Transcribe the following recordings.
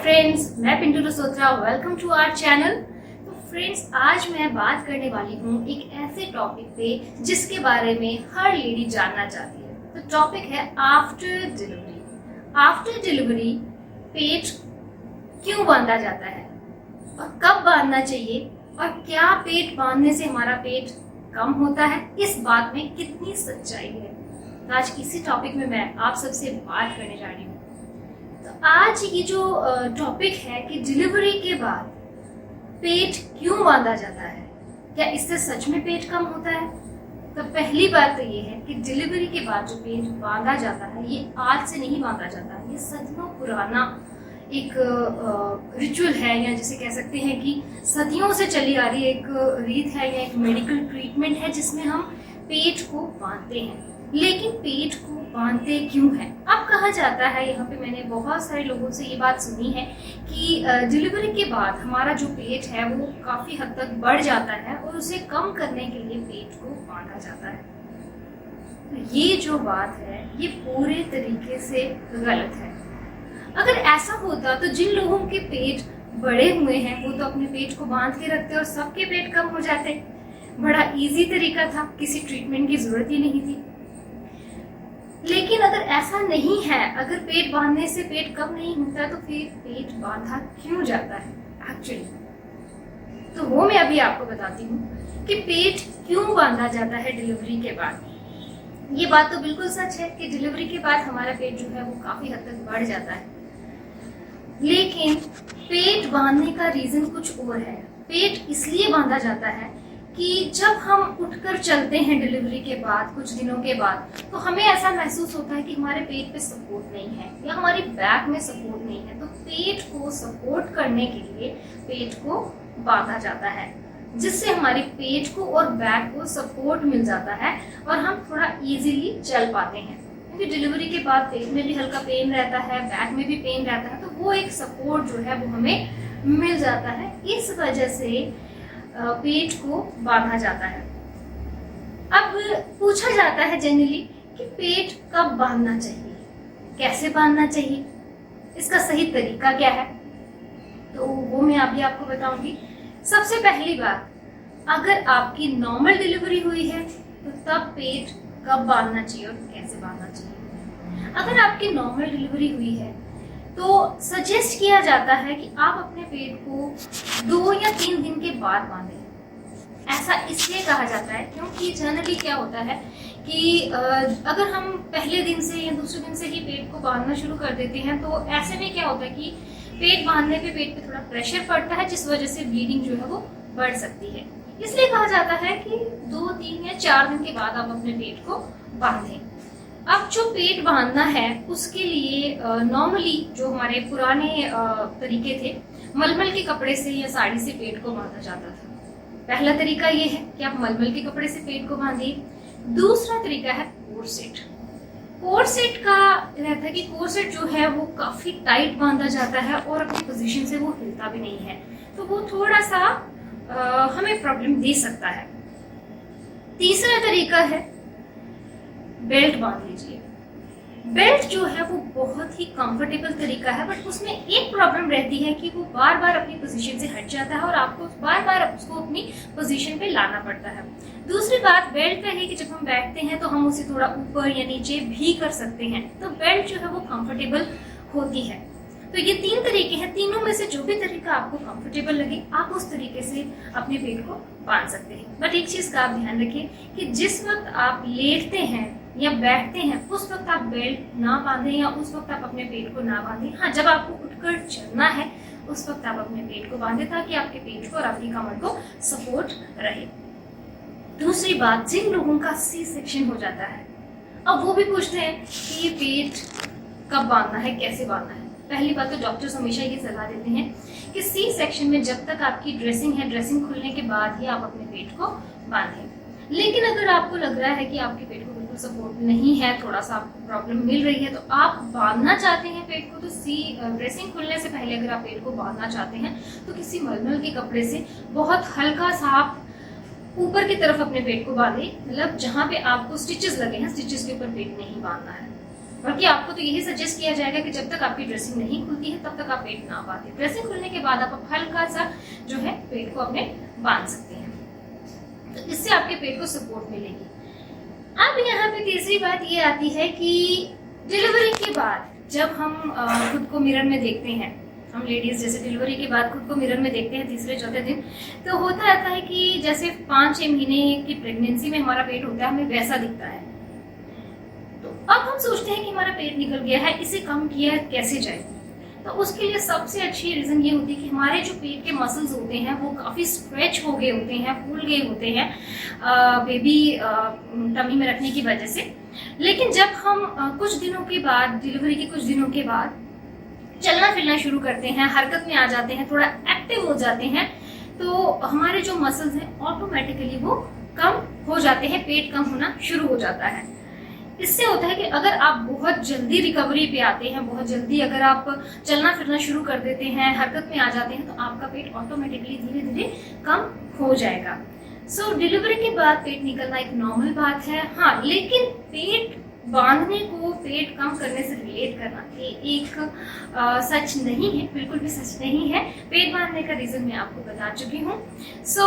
Friends, मैं Pintu Rasotra. Welcome to our channel. तो friends, आज मैं बात करने वाली हूँ एक ऐसे टॉपिक पे जिसके बारे में हर लेडी जानना चाहती है। तो टॉपिक है आफ्टर डिलीवरी। आफ्टर डिलीवरी पेट क्यों बांधा जाता है और कब बांधना चाहिए, और क्या पेट बांधने से हमारा पेट कम होता है, इस बात में कितनी सच्चाई है। तो आज इसी टॉपिक में मैं आप सबसे बात करने जा रही हूँ। तो आज ये जो टॉपिक है कि डिलीवरी के बाद पेट क्यों बांधा जाता है, क्या इससे सच में पेट कम होता है। तो पहली बात तो ये है कि डिलीवरी के बाद जो पेट बांधा जाता है ये आज से नहीं बांधा जाता है। ये सदियों पुराना एक रिचुअल है, या जिसे कह सकते हैं कि सदियों से चली आ रही एक रीत है या एक मेडिकल ट्रीटमेंट है जिसमें हम पेट को बांधते हैं। लेकिन पेट को बांधते क्यों है। अब कहा जाता है, यहाँ पे मैंने बहुत सारे लोगों से ये बात सुनी है कि डिलीवरी के बाद हमारा जो पेट है वो काफी हद तक बढ़ जाता है और उसे कम करने के लिए पेट को बांधा जाता है। तो ये जो बात है ये पूरे तरीके से गलत है। अगर ऐसा होता तो जिन लोगों के पेट बड़े हुए हैं वो तो अपने पेट को बांध के रखते और सबके पेट कम हो जाते। बड़ा इजी तरीका था, किसी ट्रीटमेंट की जरूरत ही नहीं थी। लेकिन अगर ऐसा नहीं है, अगर पेट बांधने से पेट कम नहीं होता, तो फिर पेट बांधा क्यों जाता है एक्चुअली। तो वो मैं अभी आपको बताती हूँ कि पेट क्यों बांधा जाता है डिलीवरी के बाद। ये बात तो बिल्कुल सच है कि डिलीवरी के बाद हमारा पेट जो है वो काफी हद तक बढ़ जाता है। लेकिन पेट बांधने का रीजन कुछ और है। पेट इसलिए बांधा जाता है कि जब हम उठकर चलते हैं डिलीवरी के बाद कुछ दिनों के बाद, तो हमें ऐसा महसूस होता है कि हमारे पेट पे सपोर्ट नहीं है या हमारी बैक में सपोर्ट नहीं है। तो पेट को सपोर्ट करने के लिए पेट को बांधा जाता है, जिससे हमारे पेट को और बैक को सपोर्ट मिल जाता है और हम थोड़ा इजीली चल पाते हैं। क्योंकि डिलीवरी के बाद पेट में भी हल्का पेन रहता है, बैक में भी पेन रहता है, तो वो एक सपोर्ट जो है वो हमें मिल जाता है। इस वजह से पेट को बांधा जाता है। अब पूछा जाता है जनरली कि पेट कब बांधना चाहिए, कैसे बांधना चाहिए, इसका सही तरीका क्या है। तो वो मैं अभी आपको बताऊंगी। सबसे पहली बात, अगर आपकी नॉर्मल डिलीवरी हुई है तो तब पेट कब बांधना चाहिए और कैसे बांधना चाहिए। अगर आपकी नॉर्मल डिलीवरी हुई है तो सजेस्ट किया जाता है कि आप अपने पेट को 2 या 3 दिन के बाद बांधें। ऐसा इसलिए कहा जाता है क्योंकि जनरली क्या होता है कि अगर हम पहले दिन से या दूसरे दिन से ही पेट को बांधना शुरू कर देते हैं, तो ऐसे में क्या होता है कि पेट बांधने पे पेट पे थोड़ा प्रेशर पड़ता है, जिस वजह से ब्लीडिंग जो है वो बढ़ सकती है। इसलिए कहा जाता है कि 2, 3 या 4 दिन के बाद आप अपने पेट को बांधें। अब जो पेट बांधना है उसके लिए नॉर्मली जो हमारे पुराने तरीके थे, मलमल के कपड़े से या साड़ी से पेट को बांधा जाता था। पहला तरीका ये है कि आप मलमल के कपड़े से पेट को बांधिए। दूसरा तरीका है कोरसेट। कोरसेट का रहता है कि कोरसेट जो है वो काफी टाइट बांधा जाता है और अपनी पोजीशन से वो हिलता भी नहीं है, तो वो थोड़ा सा हमें प्रॉब्लम दे सकता है। तीसरा तरीका है बेल्ट बांध लीजिए। बेल्ट जो है वो बहुत ही कंफर्टेबल तरीका है, बट उसमें एक प्रॉब्लम रहती है कि वो बार बार अपनी पोजीशन से हट जाता है और आपको बार बार उसको अपनी पोजीशन पे लाना पड़ता है। दूसरी बात बेल्ट का है कि जब हम बैठते हैं तो हम उसे थोड़ा ऊपर या नीचे भी कर सकते हैं, तो बेल्ट जो है वो कंफर्टेबल होती है। तो ये 3 तरीके हैं। तीनों में से जो भी तरीका आपको कंफर्टेबल लगे आप उस तरीके से अपने पेट को बांध सकते हैं। बट एक चीज का आप ध्यान रखिए कि जिस वक्त आप लेटते हैं या बैठते हैं उस वक्त आप बेल्ट ना बांधें या उस वक्त आप अपने पेट को ना बांधें। हाँ, जब आपको उठकर चलना है उस वक्त आप अपने पेट को बांधें ताकि आपके पेट को और आपकी कमर को सपोर्ट रहे। दूसरी बात, जिन लोगों का सी सेक्शन हो जाता है, अब वो भी पूछते हैं कि ये पेट कब बांधना है, कैसे बांधना है। पहली बात तो डॉक्टर्स हमेशा ये सलाह देते हैं कि सी सेक्शन में जब तक आपकी ड्रेसिंग है, ड्रेसिंग खुलने के बाद ही आप अपने पेट को बांधें। लेकिन अगर आपको लग रहा है कि आपके पेट को बिल्कुल सपोर्ट नहीं है, थोड़ा सा आपको प्रॉब्लम मिल रही है, तो आप बांधना चाहते हैं पेट को, तो ड्रेसिंग खुलने से पहले अगर आप पेट को बांधना चाहते हैं तो किसी मलमल के कपड़े से बहुत हल्का सा आप ऊपर की तरफ अपने पेट को बांधें। मतलब जहाँ पे आपको स्टिचेस लगे हैं, स्टिचेस के ऊपर पेट नहीं बांधना है। बल्कि आपको तो यही सजेस्ट किया जाएगा कि जब तक आपकी ड्रेसिंग नहीं खुलती है तब तक आप पेट ना बांधें। ड्रेसिंग खुलने के बाद आप हल्का सा जो है पेट को अपने बांध सकते हैं, तो इससे आपके पेट को सपोर्ट मिलेगी। अब यहाँ पे तीसरी बात ये आती है कि डिलीवरी के बाद जब हम खुद को मिरर में देखते हैं, हम लेडीज जैसे डिलीवरी के बाद खुद को मिरर में देखते हैं तीसरे चौथे दिन, तो होता रहता है कि जैसे 5-6 महीने की प्रेगनेंसी में हमारा पेट होता है, हमें वैसा दिखता है। तो अब हम सोचते हैं कि हमारा पेट निकल गया है, इसे कम किया कैसे जाए। तो उसके लिए सबसे अच्छी रीजन ये होती है कि हमारे जो पेट के मसल्स होते हैं वो काफी स्ट्रेच हो गए होते हैं, फूल गए होते हैं बेबी टमी में रखने की वजह से। लेकिन जब हम कुछ दिनों के बाद, डिलीवरी के कुछ दिनों के बाद चलना फिरना शुरू करते हैं, हरकत में आ जाते हैं, थोड़ा एक्टिव हो जाते हैं, तो हमारे जो मसल्स हैं ऑटोमेटिकली वो कम हो जाते हैं, पेट कम होना शुरू हो जाता है। इससे होता है कि अगर आप बहुत जल्दी रिकवरी पे आते हैं, बहुत जल्दी अगर आप चलना फिरना शुरू कर देते हैं, हरकत में आ जाते हैं, तो आपका पेट ऑटोमेटिकली धीरे धीरे कम हो जाएगा। सो डिलीवरी के बाद पेट निकलना एक नॉर्मल बात है, हाँ, लेकिन पेट बांधने को पेट कम करने से रिलेट करना ये एक सच नहीं है, बिल्कुल भी सच नहीं है। पेट बांधने का रीजन मैं आपको बता चुकी हूँ। सो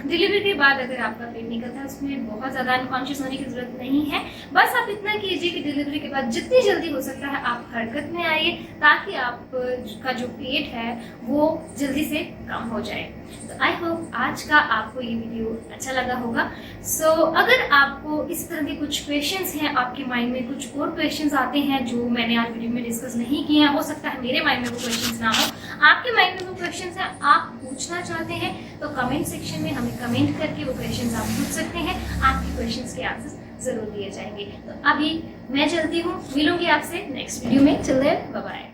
डिलीवरी के बाद अगर आपका पेट निकलता है उसमें बहुत ज़्यादा अनकॉन्शियस होने की जरूरत नहीं है। बस आप इतना कीजिए कि डिलीवरी के बाद जितनी जल्दी हो सकता है आप हरकत में आइए, ताकि आपका जो पेट है वो जल्दी से कम हो जाए। तो आई होप आज का आपको ये वीडियो अच्छा लगा होगा। सो अगर आपको इस तरह के कुछ क्वेश्चंस हैं, आपके माइंड में कुछ और क्वेश्चंस आते हैं जो मैंने आज वीडियो में डिस्कस नहीं किए हैं, हो सकता है मेरे माइंड में वो क्वेश्चंस ना हो, आपके माइंड में वो क्वेश्चंस हैं, आप पूछना चाहते हैं, तो कमेंट सेक्शन में हमें कमेंट करके वो क्वेश्चंस आप पूछ सकते हैं। आपके क्वेश्चंस के आंसर जरूर दिए जाएंगे। तो अभी मैं चलती हूँ, मिलूंगी आपसे नेक्स्ट वीडियो में। Till then bye bye.